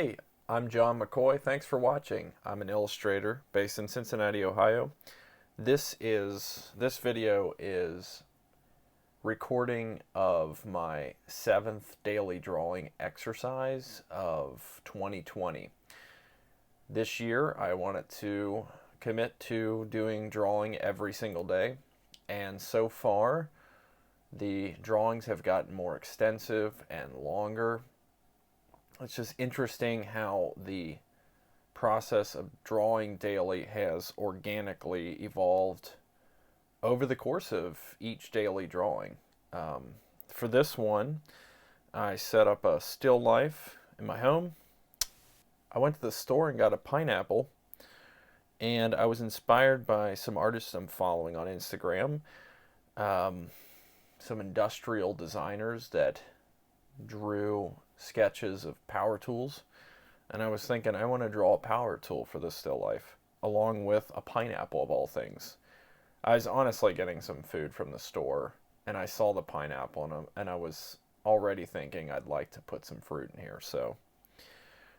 Hey, I'm John McCoy. Thanks for watching. I'm an illustrator based in Cincinnati, Ohio. This video is recording of my 7th daily drawing exercise of 2020. This year I wanted to commit to doing drawing every single day, and so far the drawings have gotten more extensive and longer. It's just interesting how the process of drawing daily has organically evolved over the course of each daily drawing. For this one, I set up a still life in my home. I went to the store and got a pineapple, and I was inspired by some artists I'm following on Instagram, some industrial designers that drew sketches of power tools, and I was thinking I want to draw a power tool for this still life along with a pineapple of all things. I was honestly getting some food from the store and I saw the pineapple and I was already thinking I'd like to put some fruit in here, so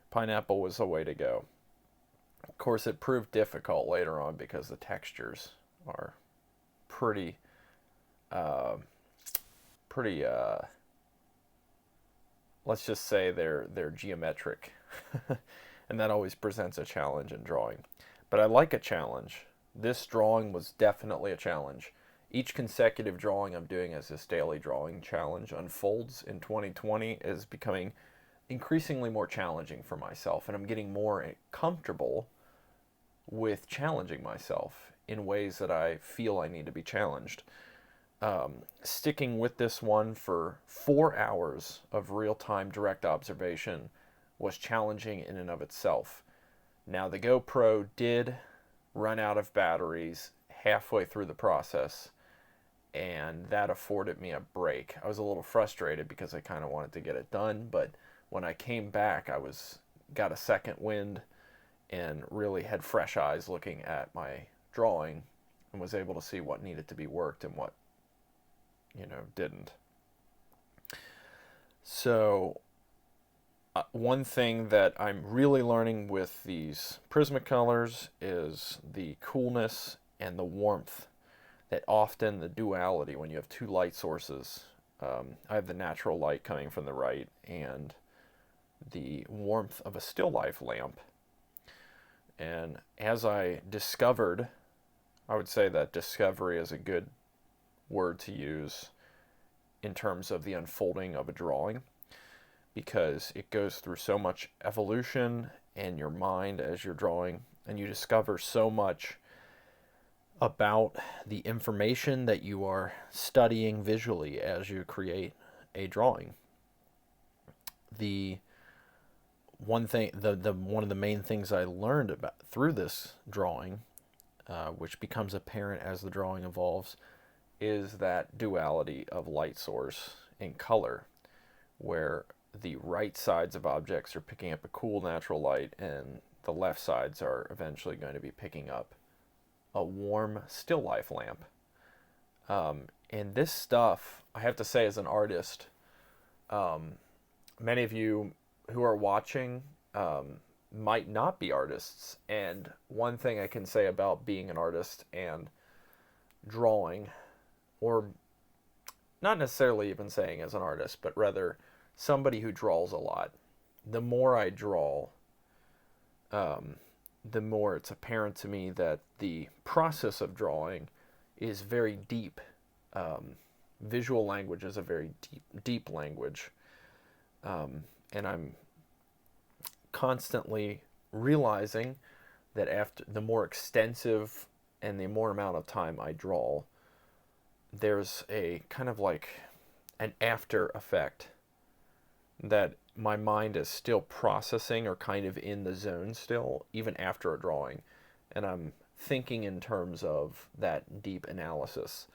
pineapple was the way to go. Of course it proved difficult later on because the textures are pretty pretty let's just say they're geometric, and that always presents a challenge in drawing. But I like a challenge. This drawing was definitely a challenge. Each consecutive drawing I'm doing as this daily drawing challenge unfolds in 2020 is becoming increasingly more challenging for myself, and I'm getting more comfortable with challenging myself in ways that I feel I need to be challenged. Sticking with this one for 4 hours of real-time direct observation was challenging in and of itself. Now, the GoPro did run out of batteries halfway through the process, and that afforded me a break. I was a little frustrated because I kind of wanted to get it done, but when I came back, got a second wind and really had fresh eyes looking at my drawing and was able to see what needed to be worked and what didn't. So one thing that I'm really learning with these Prismacolors is the coolness and the warmth that often the duality when you have two light sources. I have the natural light coming from the right and the warmth of a still life lamp. And as I discovered, I would say that discovery is a good word to use in terms of the unfolding of a drawing, because it goes through so much evolution in your mind as you're drawing, and you discover so much about the information that you are studying visually as you create a drawing. The one thing, one of the main things I learned about through this drawing, which becomes apparent as the drawing evolves, is that duality of light source and color, where the right sides of objects are picking up a cool natural light and the left sides are eventually going to be picking up a warm still life lamp. And this stuff, I have to say, as an artist, many of you who are watching might not be artists, and one thing I can say about being an artist and drawing, or not necessarily even saying as an artist, but rather somebody who draws a lot. The more I draw, the more it's apparent to me that the process of drawing is very deep. Visual language is a very deep language. And I'm constantly realizing that after the more extensive and the more amount of time I draw, there's a kind of like an after effect that my mind is still processing or kind of in the zone still, even after a drawing. And I'm thinking in terms of that deep analysis.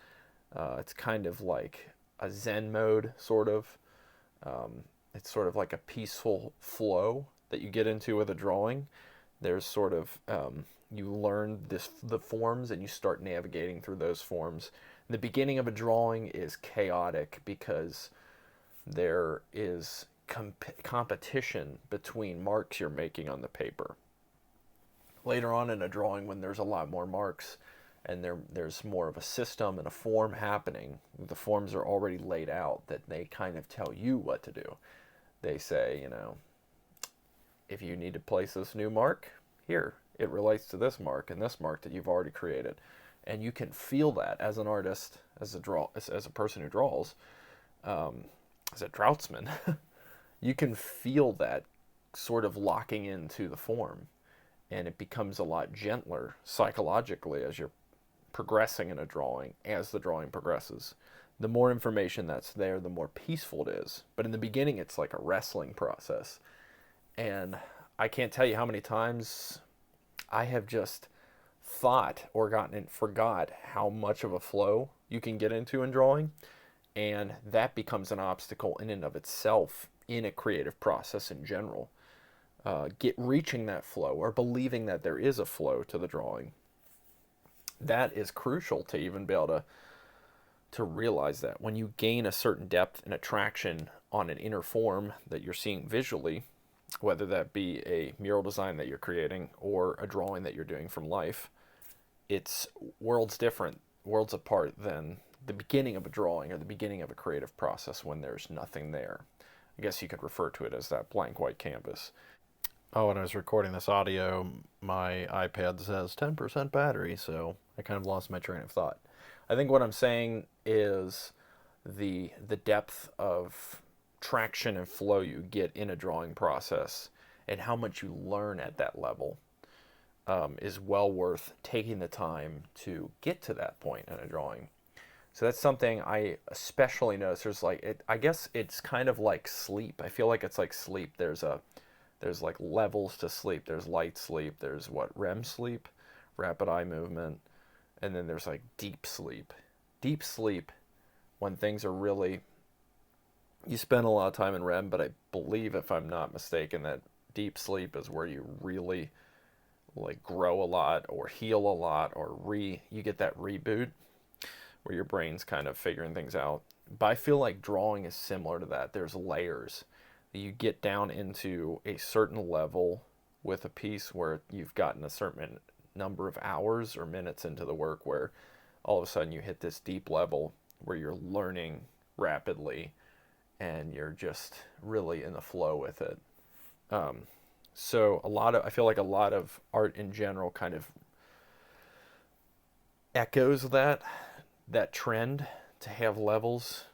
It's kind of like a Zen mode, sort of. It's sort of like a peaceful flow that you get into with a drawing. There's sort of, you learn the forms and you start navigating through those forms. The beginning of a drawing is chaotic because there is competition between marks you're making on the paper. Later on in a drawing, when there's a lot more marks and there's more of a system and a form happening, the forms are already laid out that they kind of tell you what to do. They say, you know, if you need to place this new mark, here, it relates to this mark and this mark that you've already created. And you can feel that as an artist, as a person who draws, as a draftsman, you can feel that sort of locking into the form, and it becomes a lot gentler psychologically as you're progressing in a drawing, as the drawing progresses. The more information that's there, the more peaceful it is. But in the beginning, it's like a wrestling process. And I can't tell you how many times I have just thought or forgot how much of a flow you can get into in drawing. And that becomes an obstacle in and of itself in a creative process in general. Reaching that flow or believing that there is a flow to the drawing. That is crucial to even be able to realize that. When you gain a certain depth and attraction on an inner form that you're seeing visually, whether that be a mural design that you're creating or a drawing that you're doing from life, it's worlds apart than the beginning of a drawing or the beginning of a creative process when there's nothing there. I guess you could refer to it as that blank white canvas. Oh, when I was recording this audio, my iPad says 10% battery, so I kind of lost my train of thought. I think what I'm saying is the depth of traction and flow you get in a drawing process and how much you learn at that level is well worth taking the time to get to that point in a drawing. So that's something I especially notice. I guess it's kind of like sleep. I feel like it's like sleep. There's like levels to sleep. There's light sleep. There's REM sleep, rapid eye movement, and then there's like deep sleep. Deep sleep, when things are really, you spend a lot of time in REM, but I believe, if I'm not mistaken, that deep sleep is where you really like grow a lot or heal a lot or you get that reboot where your brain's kind of figuring things out. But I feel like drawing is similar to that. There's layers. You get down into a certain level with a piece where you've gotten a certain number of hours or minutes into the work where all of a sudden you hit this deep level where you're learning rapidly and you're just really in the flow with it. So I feel like a lot of art in general kind of echoes that trend to have levels.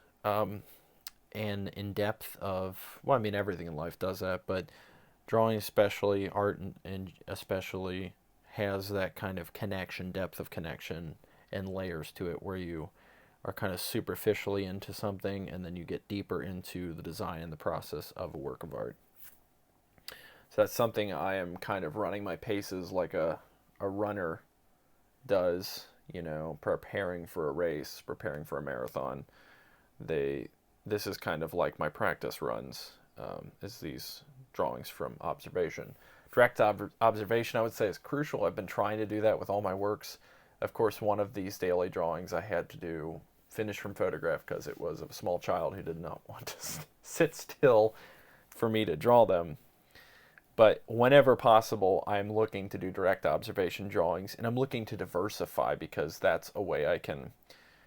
And in depth of, well, I mean, everything in life does that, but drawing especially, art and especially, has that kind of connection, depth of connection, and layers to it where you are kind of superficially into something and then you get deeper into the design and the process of a work of art. So that's something I am kind of running my paces like a runner does, preparing for a race, preparing for a marathon. This is kind of like my practice runs, is these drawings from observation. Direct observation, I would say, is crucial. I've been trying to do that with all my works. Of course, one of these daily drawings I had to finish from photograph because it was of a small child who did not want to sit still for me to draw them. But whenever possible, I'm looking to do direct observation drawings, and I'm looking to diversify because that's a way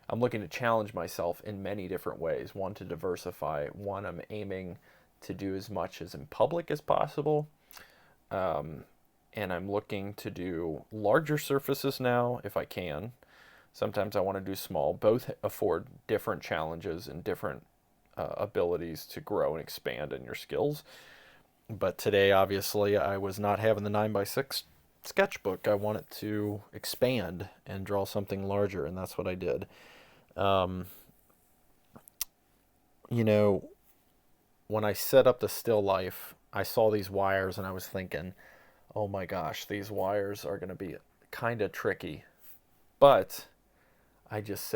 I'm looking to challenge myself in many different ways. One, to diversify. One, I'm aiming to do as much as in public as possible. And I'm looking to do larger surfaces now if I can. Sometimes I want to do small. Both afford different challenges and different abilities to grow and expand in your skills. But today, obviously, I was not having the 9x6 sketchbook. I wanted to expand and draw something larger, and that's what I did. When I set up the still life, I saw these wires and I was thinking, oh my gosh, these wires are going to be kind of tricky. But I just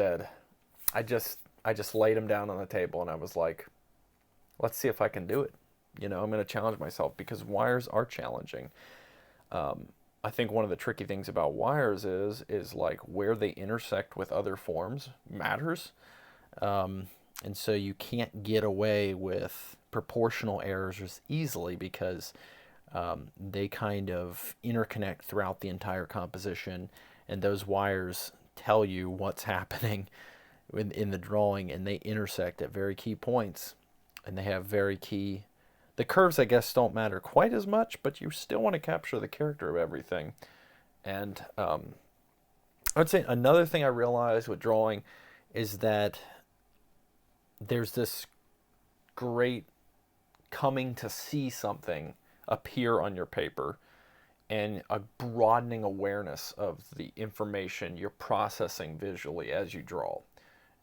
laid them down on the table and I was like, let's see if I can do it. I'm going to challenge myself because wires are challenging. I think one of the tricky things about wires is like where they intersect with other forms matters. And so you can't get away with proportional errors easily because they kind of interconnect throughout the entire composition, and those wires tell you what's happening in the drawing, and they intersect at very key points, and they have very key. The curves, I guess, don't matter quite as much, but you still want to capture the character of everything. And I'd say another thing I realized with drawing is that there's this great coming to see something appear on your paper and a broadening awareness of the information you're processing visually as you draw.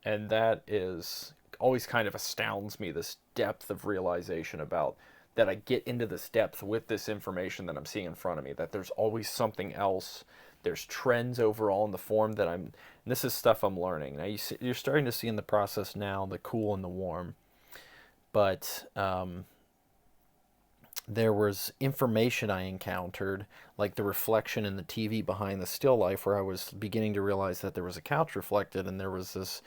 And that is always kind of astounds me, this depth of realization about that I get into this depth with this information that I'm seeing in front of me, that there's always something else. There's trends overall in the form that and this is stuff I'm learning. Now you're starting to see in the process now the cool and the warm, but there was information I encountered, like the reflection in the TV behind the still life, where I was beginning to realize that there was a couch reflected, and there was this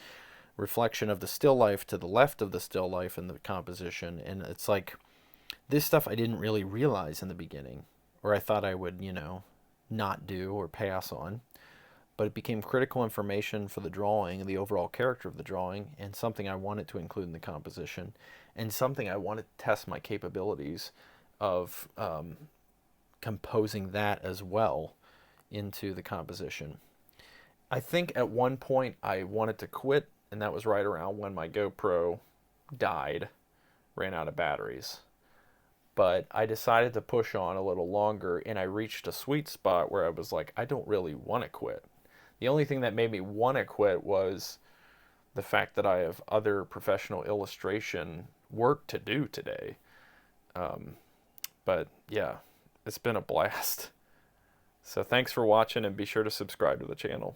reflection of the still life to the left of the still life in the composition. And it's like, this stuff I didn't really realize in the beginning, or I thought I would, not do or pass on. But it became critical information for the drawing and the overall character of the drawing, and something I wanted to include in the composition, and something I wanted to test my capabilities of composing that as well into the composition. I think at one point I wanted to quit, and that was right around when my GoPro died, ran out of batteries. But I decided to push on a little longer, and I reached a sweet spot where I was like, I don't really want to quit. The only thing that made me want to quit was the fact that I have other professional illustration work to do today. But yeah, it's been a blast. So thanks for watching, and be sure to subscribe to the channel.